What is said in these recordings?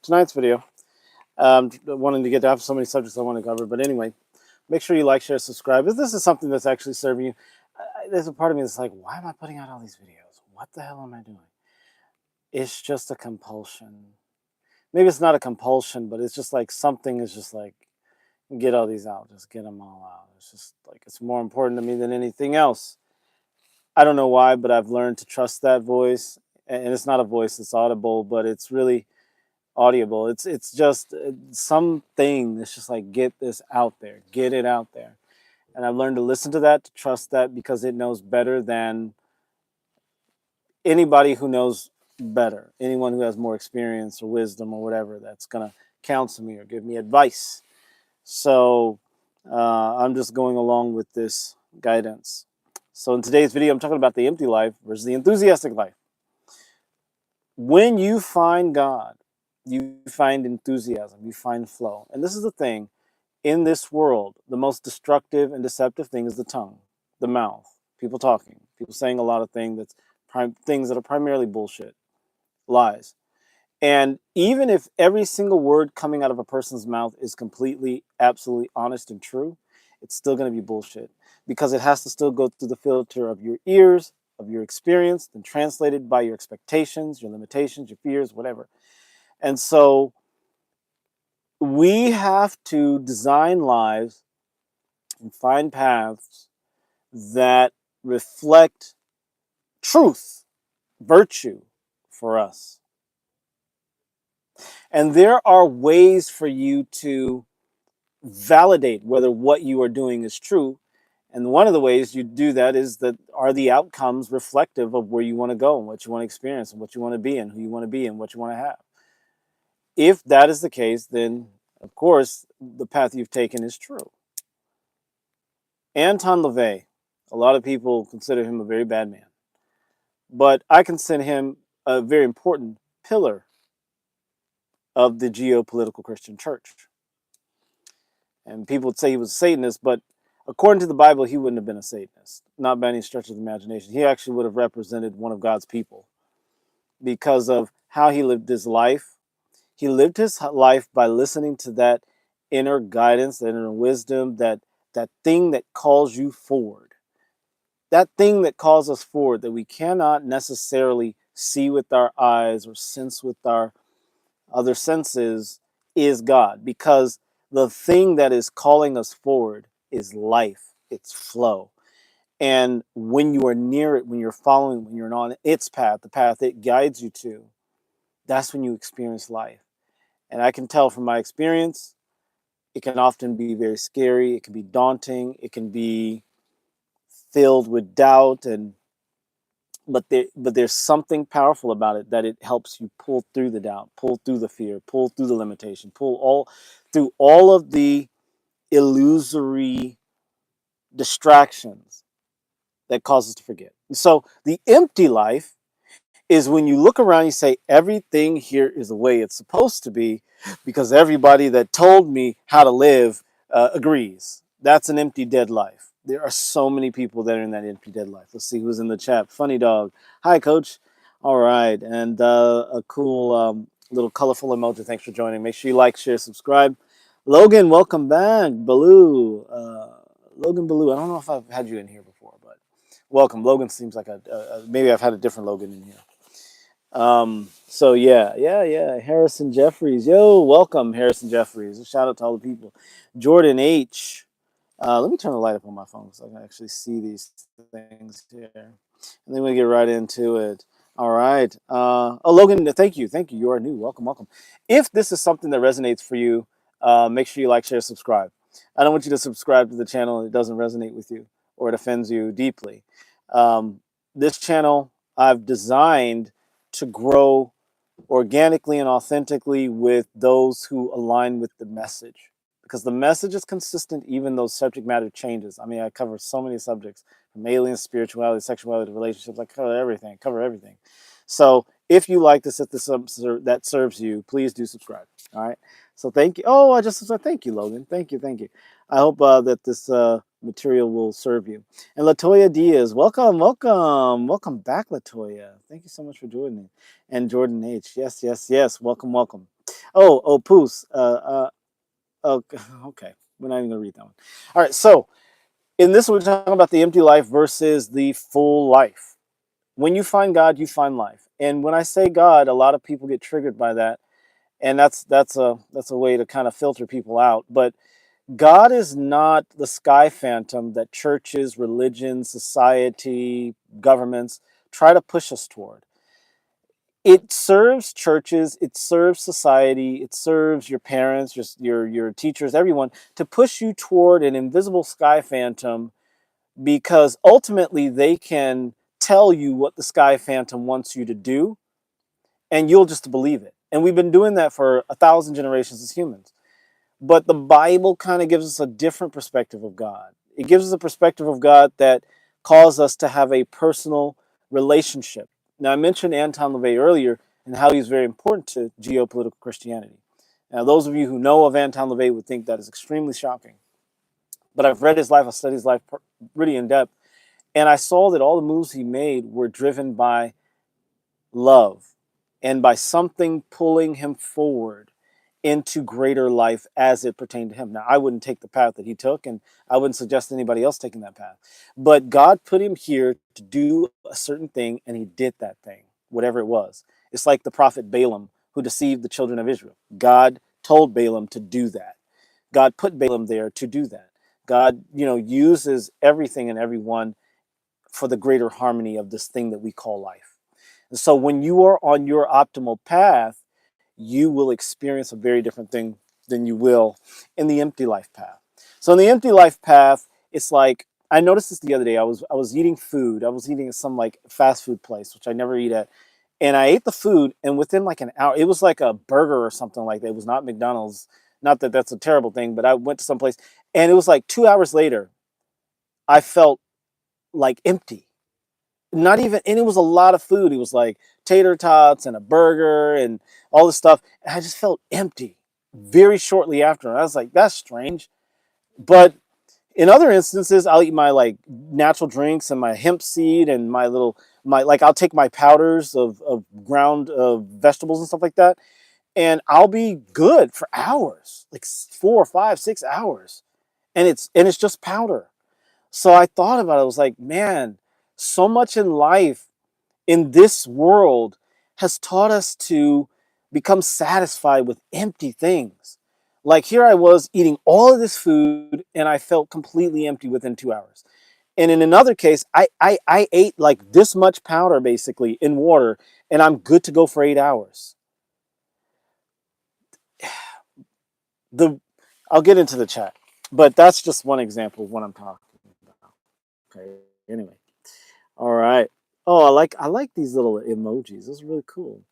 tonight's video. Wanting to get to have so many subjects I want to cover, but anyway, make sure you like, share, subscribe. If this is something that's actually serving you, there's a part of me that's like, why am I putting out all these videos? What the hell am I doing? It's just a compulsion. Maybe it's not a compulsion, but it's just like something is just like, get all these out, just get them all out. It's just like, it's more important to me than anything else. I don't know why, but I've learned to trust that voice. And it's not a voice that's audible, but it's really audible. It's just something that's just like, get this out there, get it out there. And I've learned to listen to that, to trust that, because it knows better than anybody who knows better. Anyone who has more experience or wisdom or whatever that's going to counsel me or give me advice. So I'm just going along with this guidance. So in today's video, I'm talking about the empty life versus the enthusiastic life. When you find God, you find enthusiasm, you find flow. And this is the thing, in this world, the most destructive and deceptive thing is the tongue, the mouth, people talking, people saying a lot of things that are primarily bullshit, lies. And even if every single word coming out of a person's mouth is completely, absolutely honest and true, it's still going to be bullshit, because it has to still go through the filter of your ears, of your experience, then translated by your expectations, your limitations, your fears, whatever. And so we have to design lives and find paths that reflect truth, virtue for us. And there are ways for you to validate whether what you are doing is true. And one of the ways you do that is that, are the outcomes reflective of where you want to go and what you want to experience and what you want to be and who you want to be and what you want to have. If that is the case, then of course the path you've taken is true. Anton LaVey, a lot of people consider him a very bad man, but I consider him a very important pillar of the geopolitical Christian church. And people would say he was a Satanist, but according to the Bible, he wouldn't have been a Satanist, not by any stretch of the imagination. He actually would have represented one of God's people because of how he lived his life. He lived his life by listening to that inner guidance, that inner wisdom, that thing that calls you forward. That thing that calls us forward that we cannot necessarily see with our eyes or sense with our other senses is God, because the thing that is calling us forward is life, it's flow. And when you are near it, when you're following, when you're on its path, the path it guides you to, that's when you experience life. And I can tell from my experience, it can often be very scary, it can be daunting, it can be filled with doubt, but there's something powerful about it, that it helps you pull through the doubt, pull through the fear, pull through the limitation, pull through all of the illusory distractions that cause us to forget. So the empty life is when you look around, you say, everything here is the way it's supposed to be because everybody that told me how to live agrees. That's an empty, dead life. There are so many people that are in that empty, dead life. Let's see who's in the chat. Funny Dog. Hi, Coach. All right. And a cool little colorful emoji. Thanks for joining. Make sure you like, share, subscribe. Logan, welcome back. Baloo. Logan Baloo. I don't know if I've had you in here before, but welcome. Logan seems like maybe I've had a different Logan in here. So yeah. Harrison Jeffries. Yo, welcome, Harrison Jeffries. A shout out to all the people. Jordan H. Let me turn the light up on my phone so I can actually see these things here. And then we get right into it. All right. Oh, Logan, thank you. You are new. Welcome. If this is something that resonates for you, make sure you like, share, subscribe. I don't want you to subscribe to the channel and it doesn't resonate with you or it offends you deeply. This channel I've designed to grow organically and authentically with those who align with the message, because the message is consistent even though subject matter changes. I mean, I cover so many subjects, from aliens, spirituality, sexuality, relationships. I cover everything. So If you like this, if this that serves you, please do subscribe. All right. So thank you. Oh, I just said thank you, Logan. Thank you, thank you. I hope that this material will serve you. And Latoya Diaz, welcome, welcome, welcome back, Latoya. Thank you so much for joining me. And Jordan H, yes, yes, yes. Welcome, welcome. Oh, Poos. Okay, okay. We're not even gonna read that one. All right. So in this, we're talking about the empty life versus the full life. When you find God, you find life. And when I say God, a lot of people get triggered by that, and that's a way to kind of filter people out. But God is not the sky phantom that churches, religions, society, governments try to push us toward. It serves churches, it serves society, it serves your parents, your teachers, everyone to push you toward an invisible sky phantom, because ultimately they can tell you what the sky phantom wants you to do, and you'll just believe it. And we've been doing that for 1,000 generations as humans. But the Bible kind of gives us a different perspective of God. It gives us a perspective of God that calls us to have a personal relationship. Now, I mentioned Anton LaVey earlier and how he's very important to geopolitical Christianity. Now, those of you who know of Anton LaVey would think that is extremely shocking. But I've read his life, I've studied his life really in depth, and I saw that all the moves he made were driven by love and by something pulling him forward into greater life as it pertained to him. Now, I wouldn't take the path that he took, and I wouldn't suggest anybody else taking that path. But God put him here to do a certain thing, and he did that thing, whatever it was. It's like the prophet Balaam who deceived the children of Israel. God told Balaam to do that. God put Balaam there to do that. God, uses everything and everyone for the greater harmony of this thing that we call life. And so when you are on your optimal path, you will experience a very different thing than you will in the empty life path. So in the empty life path, it's like, I noticed this the other day. I was eating food. I was eating at some like fast food place, which I never eat at. And I ate the food, and within like an hour, it was like a burger or something like that. It was not McDonald's. Not that that's a terrible thing, but I went to some place, and it was like 2 hours later, I felt like empty. Not even, and it was a lot of food. It was like tater tots and a burger and all this stuff. And I just felt empty very shortly after. And I was like, that's strange. But in other instances, I'll eat my like natural drinks and my hemp seed and I'll take my powders of ground vegetables and stuff like that. And I'll be good for hours, like 4, 5, 6 hours. And it's just powder. So I thought about it. I was like, man, so much in life, in this world, has taught us to become satisfied with empty things. Like here I was eating all of this food and I felt completely empty within 2 hours. And in another case, I ate like this much powder basically in water, and I'm good to go for 8 hours. The I'll get into the chat, but that's just one example of what I'm talking about. Okay. Anyway. All right. Oh, I like these little emojis. This is really cool.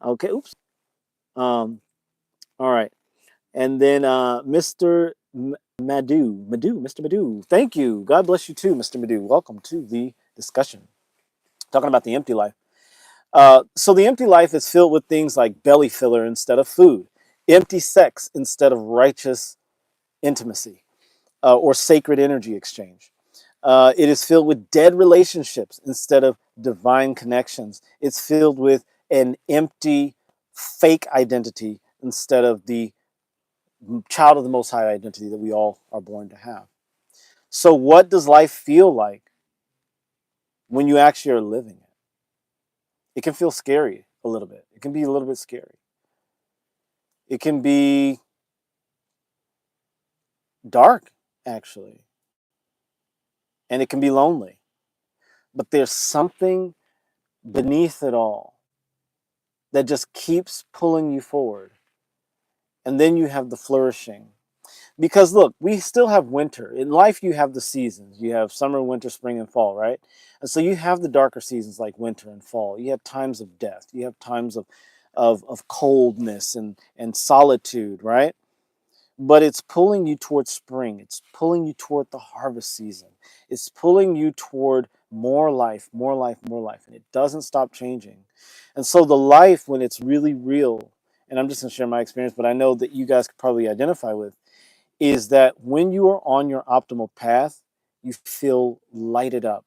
Okay. Oops. All right. And then Mr. Mr. Madhu. Thank you. God bless you too, Mr. Madhu. Welcome to the discussion. Talking about the empty life. So the empty life is filled with things like belly filler instead of food, empty sex instead of righteous intimacy, or sacred energy exchange. It is filled with dead relationships instead of divine connections. It's filled with an empty, fake identity instead of the child of the Most High identity that we all are born to have. So, what does life feel like when you actually are living it? It can feel scary a little bit. It can be a little bit scary. It can be dark, actually, and it can be lonely. But there's something beneath it all that just keeps pulling you forward. And then you have the flourishing. Because look, we still have winter. In life, you have the seasons. You have summer, winter, spring, and fall, right? And so you have the darker seasons like winter and fall. You have times of death. You have times of coldness and solitude, right? But it's pulling you toward spring. It's pulling you toward the harvest season. It's pulling you toward more life, more life, more life. And it doesn't stop changing. And so the life, when it's really real, and I'm just going to share my experience, but I know that you guys could probably identify with, is that when you are on your optimal path, you feel lighted up.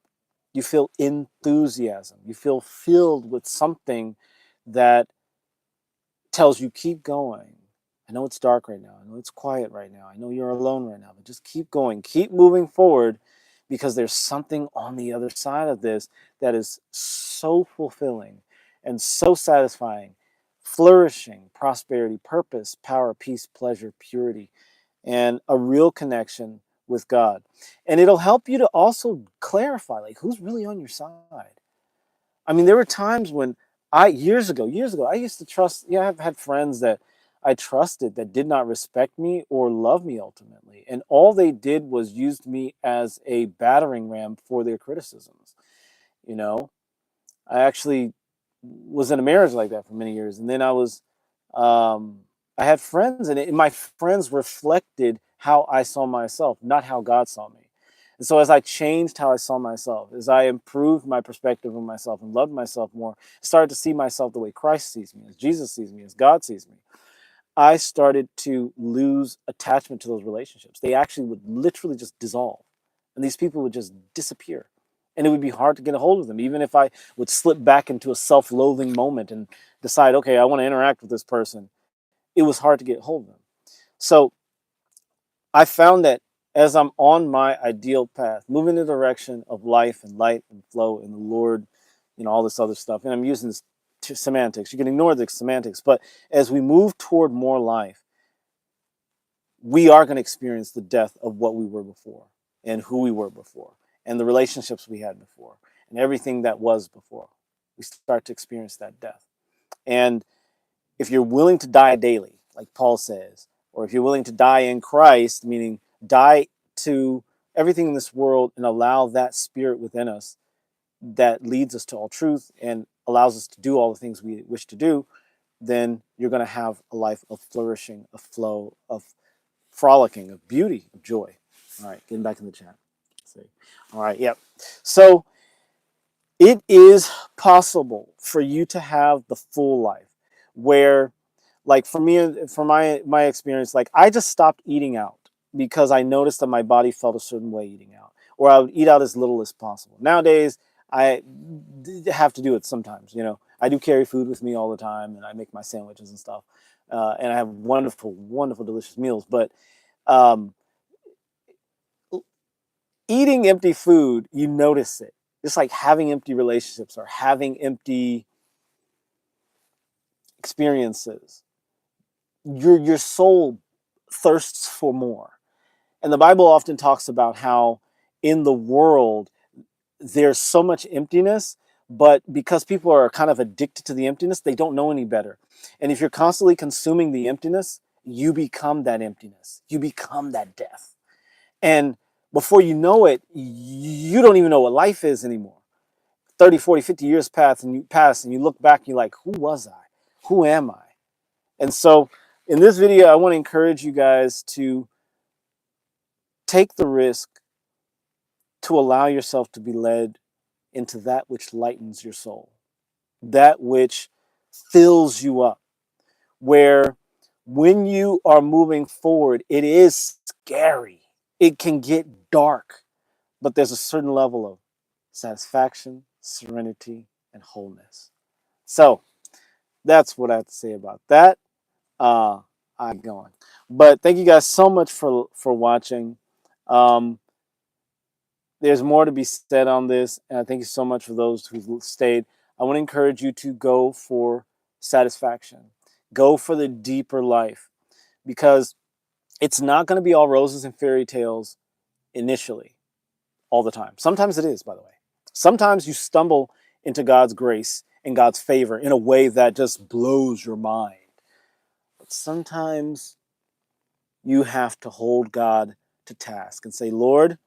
You feel enthusiasm. You feel filled with something that tells you keep going. I know it's dark right now. I know it's quiet right now. I know you're alone right now, but just keep going. Keep moving forward because there's something on the other side of this that is so fulfilling and so satisfying. Flourishing, prosperity, purpose, power, peace, pleasure, purity, and a real connection with God. And it'll help you to also clarify like who's really on your side. I mean, there were times when years ago, I used to trust, I've had friends that I trusted that did not respect me or love me ultimately. And all they did was used me as a battering ram for their criticisms. You know, I actually was in a marriage like that for many years. And then um, I had friends, and my friends reflected how I saw myself, not how God saw me. And so, as I changed how I saw myself, as I improved my perspective of myself and loved myself more, started to see myself the way Christ sees me, as Jesus sees me, as God sees me, I started to lose attachment to those relationships. They actually would literally just dissolve, and these people would just disappear. And it would be hard to get a hold of them, even if I would slip back into a self loathing moment and decide, okay, I want to interact with this person. It was hard to get a hold of them. So I found that as I'm on my ideal path, moving in the direction of life and light and flow in the Lord, all this other stuff, and I'm using this semantics. You can ignore the semantics, but as we move toward more life, we are going to experience the death of what we were before and who we were before and the relationships we had before and everything that was before. We start to experience that death. And if you're willing to die daily, like Paul says, or if you're willing to die in Christ, meaning die to everything in this world and allow that spirit within us that leads us to all truth and allows us to do all the things we wish to do, then you're going to have a life of flourishing, of flow, of frolicking, of beauty, of joy. All right, getting back in the chat. Let's see. All right, yep. So it is possible for you to have the full life where, like for me, for my experience, like I just stopped eating out because I noticed that my body felt a certain way eating out, or I would eat out as little as possible. Nowadays, I have to do it sometimes. I do carry food with me all the time, and I make my sandwiches and stuff, and I have wonderful, wonderful, delicious meals. But um, eating empty food, you notice it. Just like having empty relationships or having empty experiences. Your soul thirsts for more. And the Bible often talks about how in the world there's so much emptiness, but because people are kind of addicted to the emptiness, they don't know any better. And if you're constantly consuming the emptiness, you become that emptiness. You become that death. And before you know it, you don't even know what life is anymore. 30, 40, 50 years pass and you look back and you're like, who was I? Who am I? And so in this video, I want to encourage you guys to take the risk to allow yourself to be led into that which lightens your soul, that which fills you up, where when you are moving forward, it is scary. It can get dark, but there's a certain level of satisfaction, serenity, and wholeness. So that's what I have to say about that. uh I'm going, but thank you guys so much for watching. um there's more to be said on this, and I thank you so much for those who stayed. I want to encourage you to go for satisfaction, go for the deeper life, because it's not going to be all roses and fairy tales initially, all the time. Sometimes it is, by the way. Sometimes you stumble into God's grace and God's favor in a way that just blows your mind. But sometimes you have to hold God to task and say, Lord,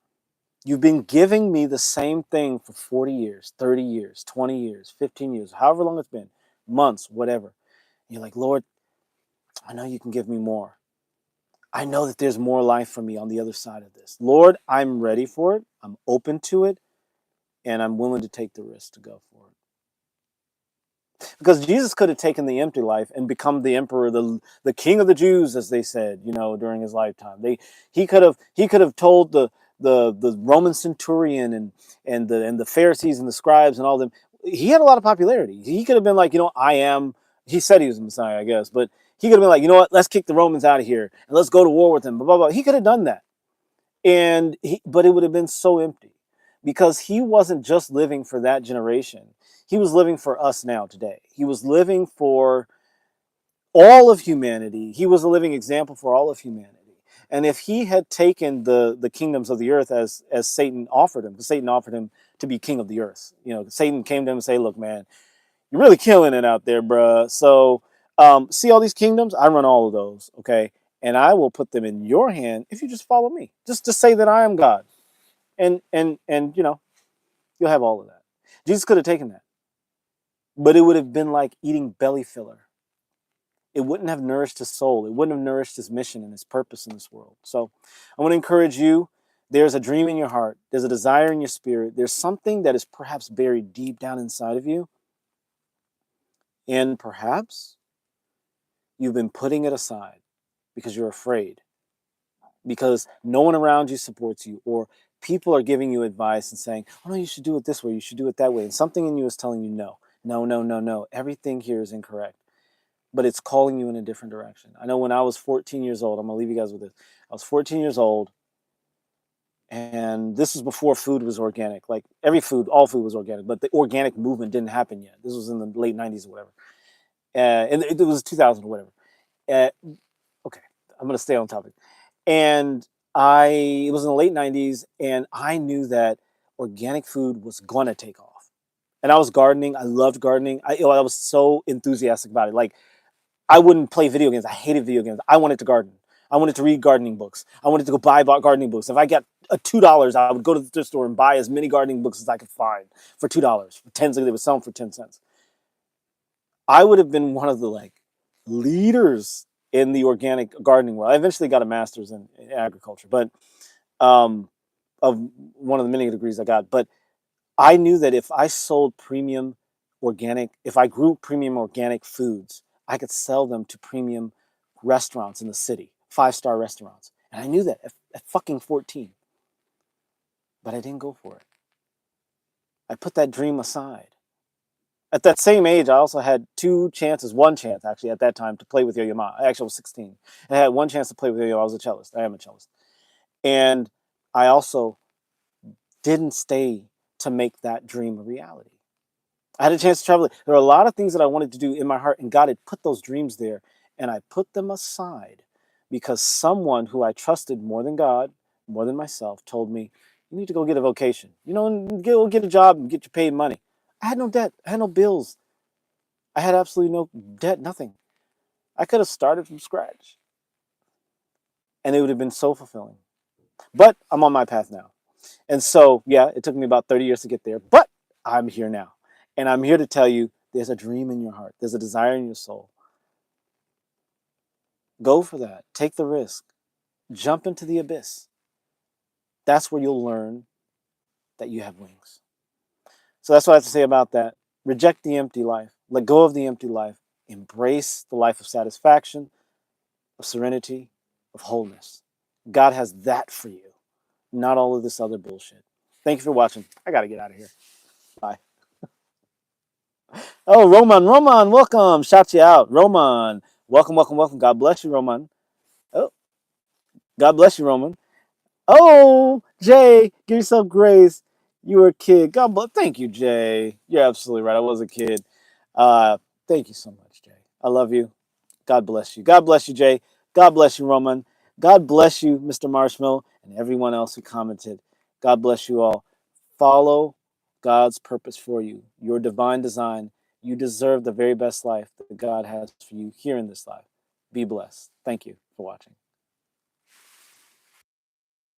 you've been giving me the same thing for 40 years, 30 years, 20 years, 15 years, however long it's been, months, whatever. And you're like, Lord, I know you can give me more. I know that there's more life for me on the other side of this. Lord, I'm ready for it. I'm open to it. and I'm willing to take the risk to go for it. Because Jesus could have taken the empty life and become the emperor, the king of the Jews, as they said, during his lifetime. He could have told the Roman centurion and the Pharisees and the scribes and all them. He had a lot of popularity. He could have been like, I am. He said he was the Messiah, I guess, but he could have been like, you know what? Let's kick the Romans out of here and let's go to war with them. Blah blah blah. He could have done that, but it would have been so empty because he wasn't just living for that generation. He was living for us now today. He was living for all of humanity. He was a living example for all of humanity. And if he had taken the kingdoms of the earth as Satan offered him, because Satan offered him to be king of the earth. Satan came to him and say, look, man, you're really killing it out there, bruh. So see all these kingdoms? I run all of those, okay? And I will put them in your hand if you just follow me. Just to say that I am God. And you'll have all of that. Jesus could have taken that. But it would have been like eating belly filler. It wouldn't have nourished his soul. It wouldn't have nourished his mission and his purpose in this world. So I want to encourage you. There's a dream in your heart. There's a desire in your spirit. There's something that is perhaps buried deep down inside of you. And perhaps you've been putting it aside because you're afraid, because no one around you supports you, or people are giving you advice and saying, oh, no, you should do it this way. You should do it that way. And something in you is telling you, no, no, no, no, no. Everything here is incorrect. But it's calling you in a different direction. I know when I was 14 years old, I'm going to leave you guys with this. I was 14 years old, and this was before food was organic. Like all food was organic, but the organic movement didn't happen yet. This was in the late 90s or whatever. And it was 2000 or whatever. Okay, I'm going to stay on topic. And it was in the late 90s, and I knew that organic food was going to take off. And I was gardening. I loved gardening. I was so enthusiastic about it. Like, I wouldn't play video games. I hated video games. I wanted to garden. I wanted to read gardening books. I wanted to go buy gardening books. If I got $2, I would go to the thrift store and buy as many gardening books as I could find for $2. For 10 cents, they would sell them for 10 cents. I would have been one of the leaders in the organic gardening world. I eventually got a master's in agriculture, but of one of the many degrees I got. But I knew that if I sold if I grew premium organic foods, I could sell them to premium restaurants in the city, 5-star restaurants. And I knew that at fucking 14. But I didn't go for it. I put that dream aside. At that same age, I also had one chance actually at that time to play with Yo-Yo Ma. I actually was 16. I had one chance to play with Yo-Yo. I was a cellist. I am a cellist. And I also didn't stay to make that dream a reality. I had a chance to travel. There were a lot of things that I wanted to do in my heart, and God had put those dreams there, and I put them aside because someone who I trusted more than God, more than myself, told me, you need to go get a vocation. Go get a job and get your paid money. I had no debt. I had no bills. I had absolutely no debt, nothing. I could have started from scratch, and it would have been so fulfilling. But I'm on my path now. And so, yeah, it took me about 30 years to get there, but I'm here now. And I'm here to tell you there's a dream in your heart. There's a desire in your soul. Go for that. Take the risk. Jump into the abyss. That's where you'll learn that you have wings. So that's what I have to say about that. Reject the empty life. Let go of the empty life. Embrace the life of satisfaction, of serenity, of wholeness. God has that for you, not all of this other bullshit. Thank you for watching. I got to get out of here. Bye. Oh, Roman, welcome. Shout you out. Roman, welcome, welcome, welcome. God bless you, Roman. Oh, God bless you, Roman. Oh, Jay, give yourself grace. You were a kid. God bless. Thank you, Jay. You're absolutely right. I was a kid. Thank you so much, Jay. I love you. God bless you. God bless you, Jay. God bless you, Roman. God bless you, Mr. Marshmallow, and everyone else who commented. God bless you all. Follow God's purpose for you, your divine design. You deserve the very best life that God has for you here in this life. Be blessed. Thank you for watching.